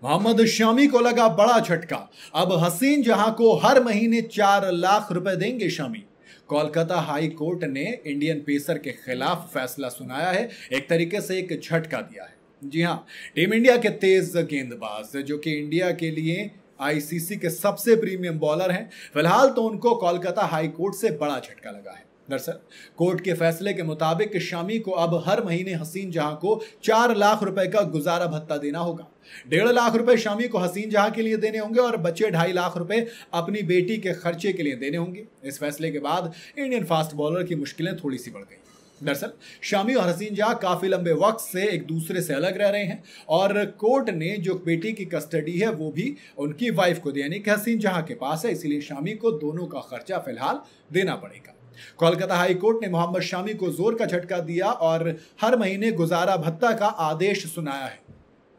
मोहम्मद शामी को लगा बड़ा झटका। अब हसीन जहां को हर महीने 4 लाख रुपए देंगे शामी। कोलकाता हाई कोर्ट ने इंडियन पेसर के खिलाफ फैसला सुनाया है। एक तरीके से एक झटका दिया है। जी हां, टीम इंडिया के तेज गेंदबाज जो कि इंडिया के लिए आईसीसी के सबसे प्रीमियम बॉलर हैं, फिलहाल तो उनको कोलकाता हाई कोर्ट से बड़ा झटका लगा है। दरअसल कोर्ट के फैसले के मुताबिक शामी को अब हर महीने हसीन जहां को 4 लाख रुपए का गुजारा भत्ता देना होगा। 1.5 लाख रुपए शामी को हसीन जहां के लिए देने होंगे और बचे 2.5 लाख रुपए अपनी बेटी के खर्चे के लिए देने होंगे। इस फैसले के बाद इंडियन फास्ट बॉलर की मुश्किलें थोड़ी सी बढ़ गई। दरअसल शामी और हसीन जहां काफी लंबे वक्त से एक दूसरे से अलग रह रहे हैं और कोर्ट ने जो बेटी की कस्टडी है वो भी उनकी वाइफ को दी, यानी कि हसीन जहां के पास है, इसीलिए शामी को दोनों का खर्चा फिलहाल देना पड़ेगा। कोलकाता हाई कोर्ट ने मोहम्मद शामी को जोर का झटका दिया और हर महीने गुजारा भत्ता का आदेश सुनाया है।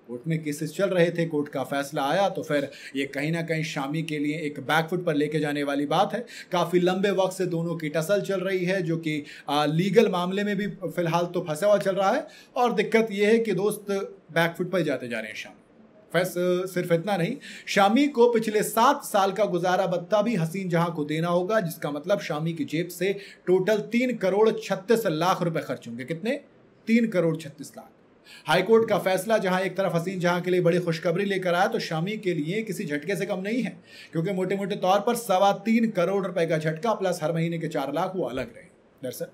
कोर्ट में केसेस चल रहे थे, कोर्ट का फैसला आया तो फिर ये कहीं ना कहीं शामी के लिए एक बैकफुट पर लेके जाने वाली बात है। काफी लंबे वक्त से दोनों की टसल चल रही है, जो कि लीगल मामले में भी फिलहाल तो फंसा हुआ चल रहा है। और दिक्कत यह है कि दोस्त बैकफुट पर जाते जा रहे हैं शामी। सिर्फ इतना नहीं, शामी को पिछले 7 साल का गुजारा भत्ता भी हसीन जहां को देना होगा, जिसका मतलब शामी की जेब से टोटल 3 करोड़ 36 लाख रुपए खर्च होंगे। कितने? 3 करोड़ 36 लाख। हाईकोर्ट का फैसला जहां एक तरफ हसीन जहां के लिए बड़ी खुशखबरी लेकर आया, तो शामी के लिए किसी झटके से कम नहीं है, क्योंकि मोटे मोटे तौर पर 3.25 करोड़ रुपए का झटका प्लस हर महीने के 4 लाख वो अलग रहे। दरअसल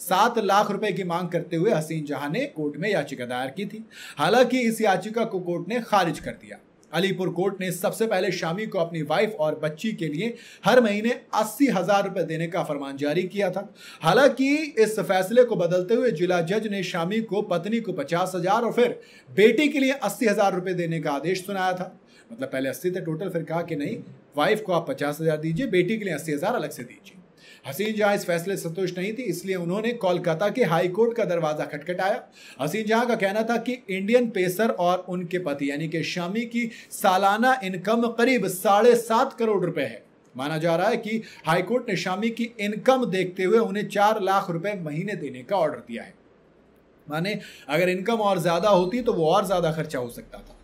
7 लाख रुपए की मांग करते हुए हसीन जहां ने कोर्ट में याचिका दायर की थी। हालांकि इस याचिका को कोर्ट ने खारिज कर दिया। अलीपुर कोर्ट ने सबसे पहले शामी को अपनी वाइफ और बच्ची के लिए हर महीने 80,000 रुपए देने का फरमान जारी किया था। हालांकि इस फैसले को बदलते हुए जिला जज ने शामी को पत्नी को 50,000 और फिर बेटी के लिए 80,000 रुपए देने का आदेश सुनाया था। मतलब पहले 80 थे टोटल, फिर कहा कि नहीं, वाइफ को आप 50,000 दीजिए, बेटी के लिए 80,000 अलग से दीजिए। हसीन जहां इस फैसले से संतुष्ट नहीं थी, इसलिए उन्होंने कोलकाता के हाई कोर्ट का दरवाजा खटखटाया। हसीन जहां का कहना था कि इंडियन पेसर और उनके पति यानी कि शामी की सालाना इनकम करीब 7.5 करोड़ रुपए है। माना जा रहा है कि हाई कोर्ट ने शामी की इनकम देखते हुए उन्हें 4 लाख रुपए महीने देने का ऑर्डर दिया है। माने अगर इनकम और ज्यादा होती तो वो और ज्यादा खर्चा हो सकता था।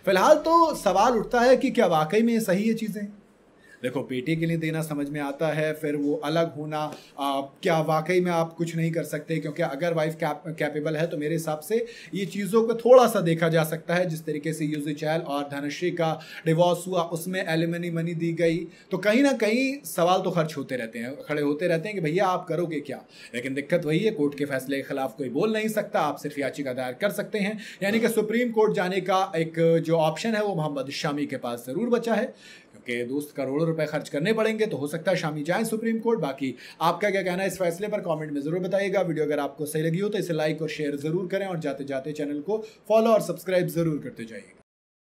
फिलहाल तो सवाल उठता है कि क्या वाकई में सही ये चीजें? देखो, बेटे के लिए देना समझ में आता है, फिर वो अलग होना क्या वाकई में आप कुछ नहीं कर सकते? क्योंकि अगर वाइफ कैपेबल है तो मेरे हिसाब से ये चीज़ों को थोड़ा सा देखा जा सकता है। जिस तरीके से यूजी चहल और धनश्री का डिवोर्स हुआ, उसमें एलिमनी मनी दी गई, तो कहीं ना कहीं सवाल तो खर्च होते रहते हैं, खड़े होते रहते हैं कि भैया आप करोगे क्या। लेकिन दिक्कत वही है, कोर्ट के फैसले के खिलाफ कोई बोल नहीं सकता, आप सिर्फ याचिका दायर कर सकते हैं। यानी कि सुप्रीम कोर्ट जाने का एक जो ऑप्शन है वो मोहम्मद शामी के पास जरूर बचा है, क्योंकि दोस्त करोड़ों रुपए खर्च करने पड़ेंगे, तो हो सकता है शामी जाएं सुप्रीम कोर्ट। बाकी आपका क्या कहना है इस फैसले पर, कमेंट में जरूर बताइएगा। वीडियो अगर आपको सही लगी हो तो इसे लाइक और शेयर जरूर करें और जाते जाते चैनल को फॉलो और सब्सक्राइब जरूर करते जाइएगा।